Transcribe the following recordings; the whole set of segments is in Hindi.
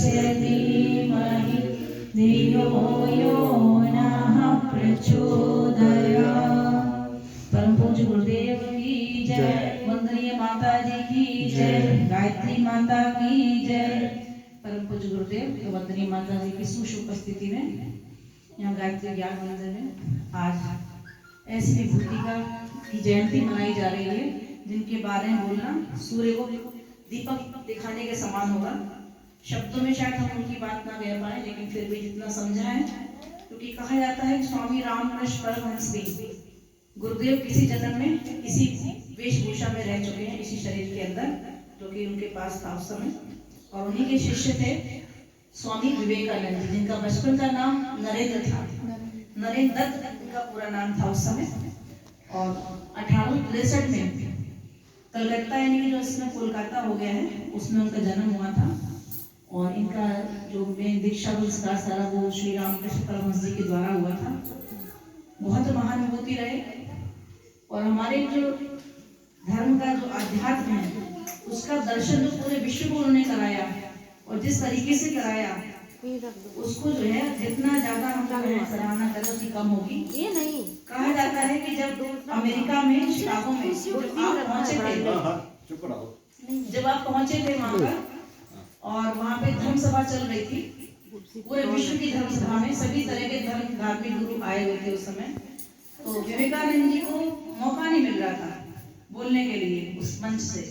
तस्य धीमहि धियो यो नः प्रचोदयात्। परम पूज्य गुरुदेव की जय। वंदनीय माता जी की जय। गायत्री माता की जय। परम पूज्य गुरुदेव वंदनीय माता जी की सुश उपस्थिति में यहाँ गायत्री ज्ञान मंदिर में आज ऐसी विभूति की जयंती मनाई जा रही है जिनके बारे में बोलना सूर्य को दीपक दिखाने के समान होगा। शब्दों में शायद हम उनकी बात ना कह पाए, लेकिन फिर भी जितना समझा है, क्योंकि कहा जाता है कि स्वामी रामकृष्ण परमहंस भी गुरुदेव किसी जन्म में इसी वेशभूषा में रह चुके हैं, इसी शरीर के अंदर जो कि उनके पास था उस समय। और उन्हीं के शिष्य थे स्वामी विवेकानंद जी, जिनका बचपन का नाम नरेंद्र था। नरेंद्र दत्त उनका पूरा नाम था उस समय। और 1863 में कलकत्ता, यानी कि जो इसमें कोलकाता हो गया है, उसमें उनका जन्म हुआ था। और इनका जो मेन दीक्षा संस्कार सारा वो श्री रामकृष्ण परमहंस जी के द्वारा हुआ था। बहुत महानुभूति रहे। और हमारे जो धर्म का जो अध्यात्म है उसका दर्शन जो पूरे विश्व को उन्होंने कराया, और जिस तरीके से कराया उसको जो है जितना ज्यादा हम लोग सराहना करें उतनी कम होगी। ये नहीं कहा जाता है कि जब अमेरिका में शिकागो में जब आप पहुंचे थे वहां पर, और वहां पे धर्म सभा चल रही थी, पूरे विश्व की धर्म सभा में सभी तरह के धार्मिक गुरु आए हुए थे उस समय। तो विवेकानंद जी को मौका नहीं मिल रहा था बोलने के लिए उस मंच से,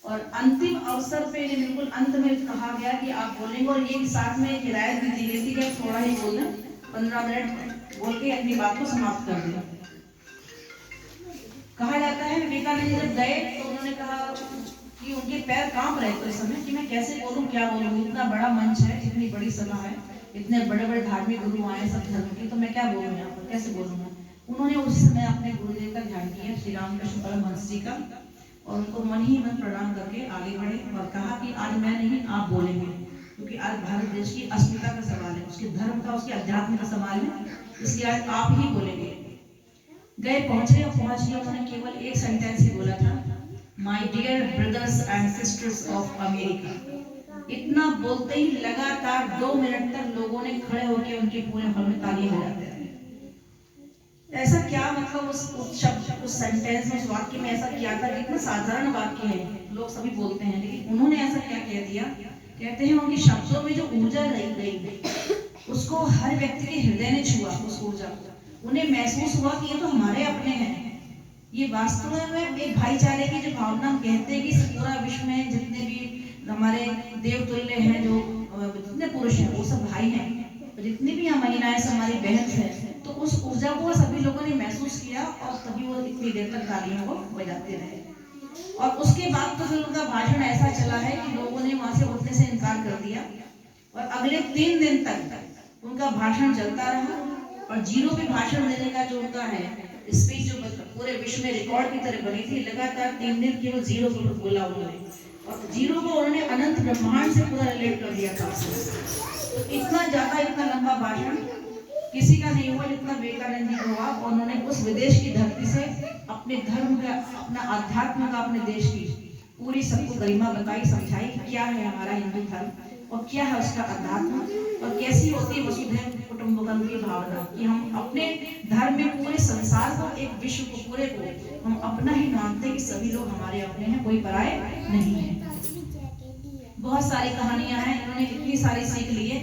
और अंतिम अवसर पे बिल्कुल अंत में कहा गया कि आप बोलेंगे, और ये साथ में हिदायत भी दी गई थी कि आप थोड़ा ही बोलना, 15 मिनट बोल के अपनी बात को समाप्त कर दें। कहा जाता है विवेकानंद जब गए तो उन्होंने कहा कि उनके पैर कांप रहे थे उस समय कि मैं कैसे बोलूं, क्या बोलूं, इतना बड़ा मंच है, इतनी बड़ी सभा है, इतने बड़े बड़े धार्मिक गुरु आए सब धर्म के, तो मैं क्या बोलूं यहाँ पर, कैसे बोलूंगा। उन्होंने उस समय अपने गुरुदेव का ध्यान किया, श्री रामकृष्ण परमहंस जी का, और उनको मन ही मन प्रणाम करके आगे बढ़े और कहा कि आज मैं नहीं, आप बोलेंगे, क्योंकि आज भारत देश की अस्मिता का सवाल है, उसके धर्म का, उसके अध्यात्म का सवाल है, इसलिए आज आप ही बोलेंगे। गए, पहुंचे, और पहुंच गए, उन्होंने केवल एक सेंटेंस ही बोला था, my dear brothers and sisters of America. इतना बोलते ही लगातार 2 मिनट तक लोगों ने खड़े होकर उनके पूरे हॉल में तालियां बजाते रहे। ऐसा क्या मतलब उस शब्द, उस सेंटेंस में, उस वाक्य में ऐसा क्या था? कितना साधारण वाक्य है, लोग सभी बोलते हैं, लेकिन उन्होंने ऐसा क्या कह दिया। कहते हैं उनके शब्दों में जो ऊर्जा रही गई उसको हर व्यक्ति के हृदय ने छुआ, उस ऊर्जा को उन्हें महसूस हुआ कि ये तो हमारे अपने हैं। ये वास्तव में एक भाईचारे की जो भावना, हम कहते हैं कि पूरा विश्व में जितने भी हमारे देवतुल्य हैं, जो जितने पुरुष हैं वो सब भाई हैं, जितनी भी हम महिलाएं हमारी बहन हैं, तो उस ऊर्जा को सभी लोगों ने महसूस किया, और तभी वो इतनी देर तक तालियों को बजाते रहे। और उसके बाद तो फिर उनका भाषण ऐसा चला है कि लोगों ने वहां से उठने से इनकार कर दिया, और अगले 3 दिन तक उनका भाषण चलता रहा। और जीरो पे भाषण देने का जो उनका है स्पीच, जो पूरे विश्व में रिकॉर्ड की तरह बनी थी, लगातार 3 दिन केवल जीरो को बोला उन्होंने, और जीरो को उन्होंने अनंत ब्रह्मांड से पूरा रिलेट कर दिया था। तो इतना ज्यादा, इतना लंबा भाषण किसी का नहीं हुआ जितना विवेकानंद जी को हुआ। और उन्होंने उस विदेश की धरती से अपने धर्म का, अपना अध्यात्म का, अपने देश की पूरी सबको गरिमा बताई, समझाई क्या है हमारा हिंदू धर्म और क्या है उसका अध्यात्म, और कैसी होती है वसुधैव कुटुंबकम की भावना, कि हम अपने धर्म में पूरे संसार को, एक विश्व को, पूरे को हम अपना ही मानते हैं कि सभी लोग हमारे अपने हैं, कोई पराए नहीं है। बहुत सारी कहानियां हैं, इन्होंने इतनी सारी सीख ली है।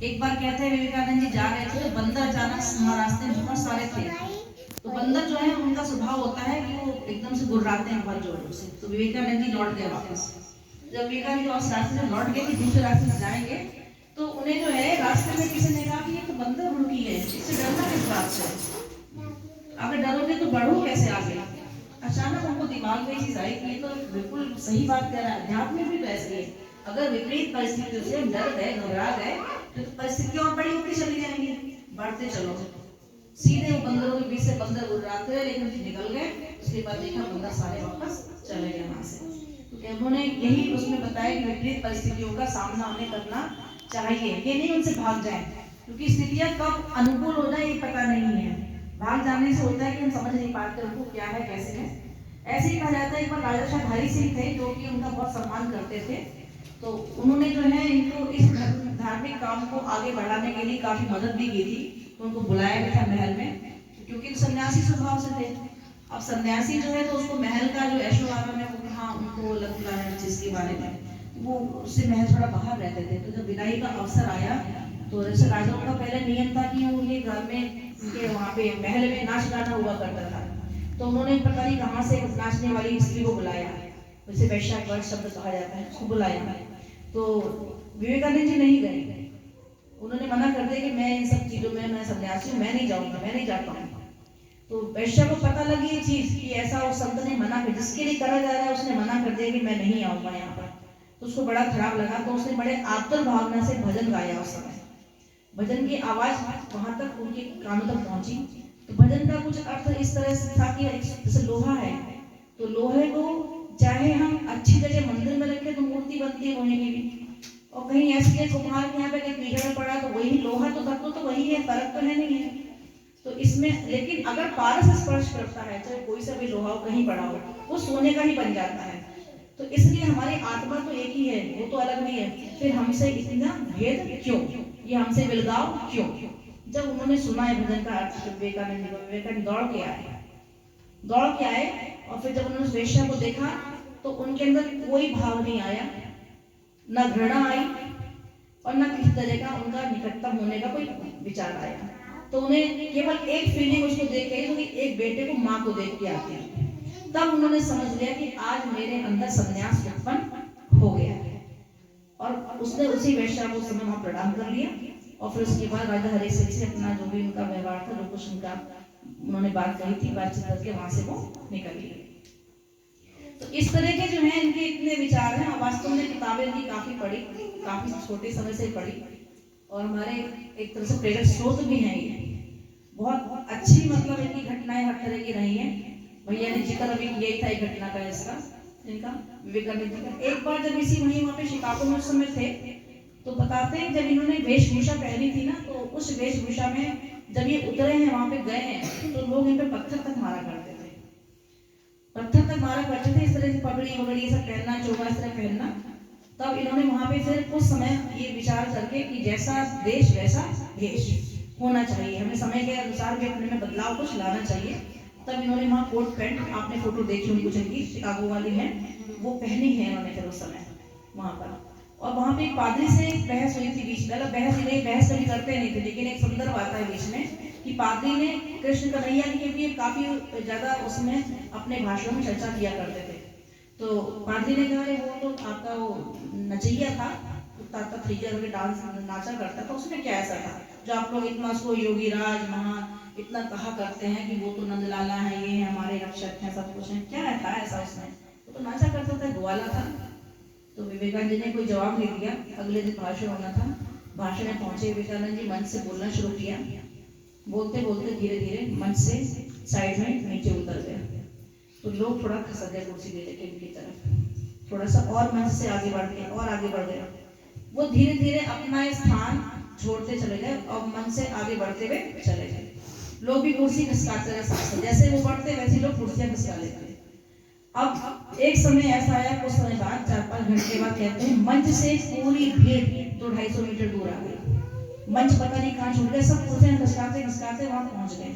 एक बार कहते हैं विवेकानंद जी जा रहे थे तो बंदर अचानक रास्ते में बहुत सारे थे, तो बंदर जो है उनका स्वभाव होता है कि वो एकदम से गुर्राते हैं बहुत जोर से। तो विवेकानंद जी लौट गए वापस। जब विवेकानंद जी उस रास्ते से लौट गए कि दूसरे रास्ते से जाएंगे, तो उन्हें जो है रास्ते में किसी ने कहा कि ये तो बंदर रुकी है, इससे डरना किस बात से, अगर डरोगे तो बढ़ो कैसे आगे। अचानक उनको दिमाग में चीज आई कि ये तो बिल्कुल सही बात कह रहा है, अध्यात्म में भी तो ऐसे है, अगर विपरीत परिस्थितियों से डर गए, घबरा गए, तो परिस्थितियां और बड़ी होती चली जाएंगी। बढ़ते चलो, सीधे वो बंदरों के बीच से बंदर गुर्राते रहे, लेकिन निकल गए। उसके बाद देखा बंदर सारे वापस चले गए वहां से। तो उन्होंने यही उसमें बताया कि विपरीत परिस्थितियों का सामना हमें करना चाहिए, ये नहीं उनसे भाग जाए, क्योंकि स्थितियां कब अनुकूल हो जाए ये पता नहीं है। भाग जाने से होता है कि हम समझ नहीं पाते उनको क्या है, कैसे है। ऐसे ही कहा जाता है एक बार राजा शाह हरि सिंह थे, जो कि उनका बहुत सम्मान करते थे, तो उन्होंने जो है इनको इस धार्मिक काम को आगे बढ़ाने के लिए काफी मदद भी की थी। तो उनको बुलाया गया था महल में, क्योंकि सन्यासी स्वभाव से थे। अब सन्यासी जो है तो उसको महल का जो ऐशो आराम है वो कहाँ उनको लगता है जिसके बारे में, वो उससे महल थोड़ा बाहर रहते थे। तो जब विदाई का अवसर आया तो जैसे राजाओं का पहले नियम था कि उनके घर में उनके वहाँ पे महल में नाच गाना हुआ करता था। तो उन्होंने पता नहीं कहाँ से नाचने वाली स्त्री को बुलाया, वैसे वैश्या शब्द कहा जाता है, उसको बुलाया। तो विवेकानंद जी नहीं गए, उन्होंने मना कर दिया कि मैं इन सब चीजों में, मैं सन्यासी हूँ, मैं नहीं जाऊंगा, मैं नहीं जाता हूँ। तो वैश्या को पता लगी ये चीज कि ऐसा उस संत ने मना कर, जिसके लिए करा जा रहा है उसने मना कर दिया कि मैं नहीं आऊंगा यहाँ पर। तो उसको बड़ा खराब लगा, तो उसने बड़े आतुर भावना से भजन गाया उस समय। भजन की आवाज वहां तक उनके कानों तक पहुंची। तो भजन का कुछ अर्थ इस तरह से था कि जैसे लोहा है, तो लोहे को चाहे हम अच्छी जगह मंदिर में रखें तो मूर्ति बनती है लोहे की भी, और कहीं ऐसे के कुम्हार के यहाँ पे कहीं कीचड़ में पड़ा तो वही लोहा तो तत्व तो वही है, फर्क तो है नहीं है। तो इसमें लेकिन अगर पारस स्पर्श करता है, चाहे कोई सा भी लोहा हो कहीं पड़ा हो, वो सोने का ही बन जाता है। तो इसलिए हमारी आत्मा तो एक ही है, वो तो अलग नहीं है, फिर हमसे इतना भेद क्यों, ये हमसे विलगाव क्यों। जब उन्होंने सुना है भजन का अर्थ विवेकानंद जी को, विवेकानंद दौड़ के आए और फिर जब उन्होंने उस वेश्या को देखा तो उनके अंदर कोई भाव नहीं आया, न घृणा आई और न किसी तरह का उनका निकटतम होने का कोई विचार आया। तो उन्हें केवल एक फीलिंग उसको देख के, तो एक बेटे को माँ को देख के आती है। तब उन्होंने समझ लिया कि आज मेरे अंदर संन्यास उत्पन्न हो गया है, और उसने उसी वैश्या को समय वहां प्रणाम कर लिया। और फिर उसके बाद राजा हरि सिंह से अपना जो भी उनका व्यवहार था, जो कुछ उनका उन्होंने बात कही थी, बातचीत करके वहां से वो निकल गए। तो इस तरह के जो है इनके इतने विचार हैं। वास्तव में किताबें इनकी काफी पढ़ी, काफी छोटे समय से पढ़ी, और हमारे एक तरह से प्रेरक स्रोत भी हैं ये। बहुत अच्छी मतलब इनकी घटनाएं हर तरह की रही हैं। भैया ने जिक्र अभी यही था एक घटना का, इसका इनका विवेकानंद जी का। एक बार जब इसी वहाँ पे शिकागो में उस समय थे, तो बताते हैं जब इन्होंने वेशभूषा पहनी थी ना, तो उस वेशभूषा में जब ये उतरे हैं वहां पे गए हैं, तो लोग इन पे पत्थर तक मारा करते थे, पत्थर तक मारा करते थे। इस तरह से पगड़ी वगड़ी ये सब पहनना, चोगा इस तरह पहनना। तब इन्होंने वहां पे फिर कुछ समय ये विचार करके कि जैसा देश वैसा भेष होना चाहिए, हमें समय के अनुसार भी अपने में बदलाव कुछ लाना चाहिए। तब इन्होंने वहाँ कोट पैंट, आपने फोटो देखी होगी कुछ इनकी, शिकागो वाली है, वो पहनी है इन्होंने फिर उस समय वहां पर। और वहां पे एक पादरी से बहस हुई थी बीच में, मतलब बहस ही नहीं, बहस कभी करते नहीं थे, लेकिन एक संदर्भ आता है बीच में कि पादरी ने कृष्ण कन्हैया की भी काफी ज्यादा उसमें अपने भाषणों में चर्चा किया करते थे। तो पादरी ने कहा वो तो आपका वो नचैया था, डांस नाचा करता था, उसमें क्या ऐसा था जो आप लोग इतना उसको योगी राज महा इतना कहा करते हैं कि वो तो नंदलाला है, ये हमारे रक्षक हैं, सब कुछ है, क्या था ऐसा उसमें, वो तो नाचा करता था, ग्वाला था। तो विवेकानंद जी ने कोई जवाब नहीं दिया। अगले दिन भाषण होना था, भाषण में पहुंचे विवेकानंद जी मंच से बोलना शुरू किया। बोलते बोलते धीरे धीरे मंच से साइड में नीचे उतर गए। तो लोग थोड़ा खसक गए कुर्सी ले लेके उनकी तरफ, थोड़ा सा और मंच से आगे बढ़ गए और आगे बढ़ गए। वो धीरे धीरे अपना स्थान छोड़ते चले गए और मंच से आगे बढ़ते हुए चले गए। लोग भी कुर्सी खिसकाते रहे साथ, जैसे वो बढ़ते वैसे लोग कुर्सियां खिसका लेते। अब एक समय ऐसा आया, कुछ समय बाद 4-5 घंटे बाद कहते हैं मंच से पूरी भीड़ 200-250 मीटर दूर आ गई। मंच पता नहीं कहाँ छूट गया, सब कुर्सियां खिसकाते खिसकाते वहां पहुंच गए।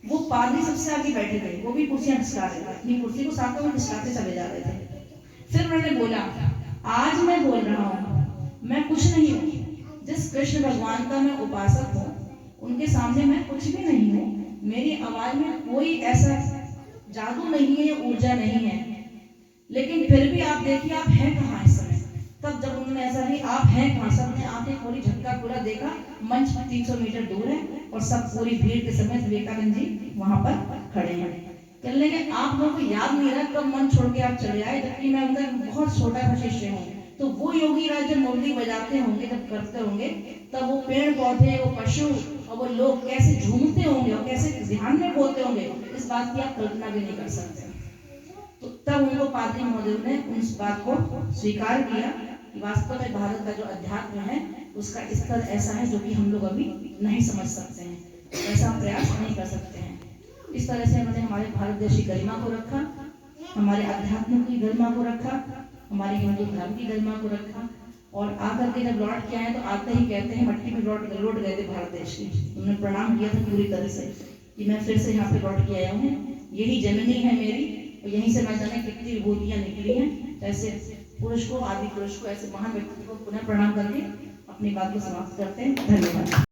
वो पादरी सबसे आगे बैठे थे, वो भी कुर्सियां खिसका रहे थे, अपनी कुर्सी को साथ में खिसकाते चले जा रहे थे। फिर उन्होंने बोला, आज मैं बोल रहा हूँ, मैं कुछ नहीं हूँ, जिस कृष्ण भगवान का मैं उपासक हूँ उनके सामने मैं कुछ भी नहीं हूँ। मेरी आवाज में कोई ऐसा जादू नहीं है, ऊर्जा नहीं है, लेकिन फिर भी आप देखिए आप हैं कहाँ इस समय। तब जब उन्होंने ऐसा नहीं, आप हैं कहाँ, सबने आंखें खोली, झटका पूरा देखा, मंच 300 मीटर दूर है और सब पूरी भीड़ के समेत विवेकानंद जी वहां पर खड़े हैं। कहने लगे आप लोगों को याद नहीं रहा कब मंच छोड़ के आप चले आए, जबकि मैं उनका बहुत छोटा सा शिष्य हूँ। तो वो योगी राज जब मुरली बजाते होंगे, जब करते होंगे, तब वो पेड़ पौधे, वो पशु और वो लोग कैसे झूमते होंगे और कैसे ध्यान में बोलते होंगे, इस बात की आप कल्पना भी नहीं कर सकते। तो तब उनको पादरी महोदय ने उस बात को स्वीकार किया कि वास्तव में भारत का जो अध्यात्म है उसका स्तर ऐसा है जो कि हम लोग अभी नहीं समझ सकते हैं, ऐसा हम प्रयास नहीं कर सकते हैं। इस तरह से उन्होंने हमारे भारत देश की गरिमा को रखा, हमारे अध्यात्म की गरिमा को रखा, हमारे हिंदू धर्म की गरिमा को रखा, और आकर के जब लौट के आए तो आते ही कहते हैं मट्टी में लौट गए थे भारत देश की। उन्होंने प्रणाम किया था पूरी तरह से कि मैं फिर से यहाँ पे लौट के आया हूँ, यही जननी है मेरी और यहीं से मैं जाने कितनी विभूतियाँ निकली हैं। ऐसे पुरुष को, आदि पुरुष को, ऐसे महान व्यक्ति को पुनः प्रणाम करके अपनी बात को समाप्त करते हैं। धन्यवाद।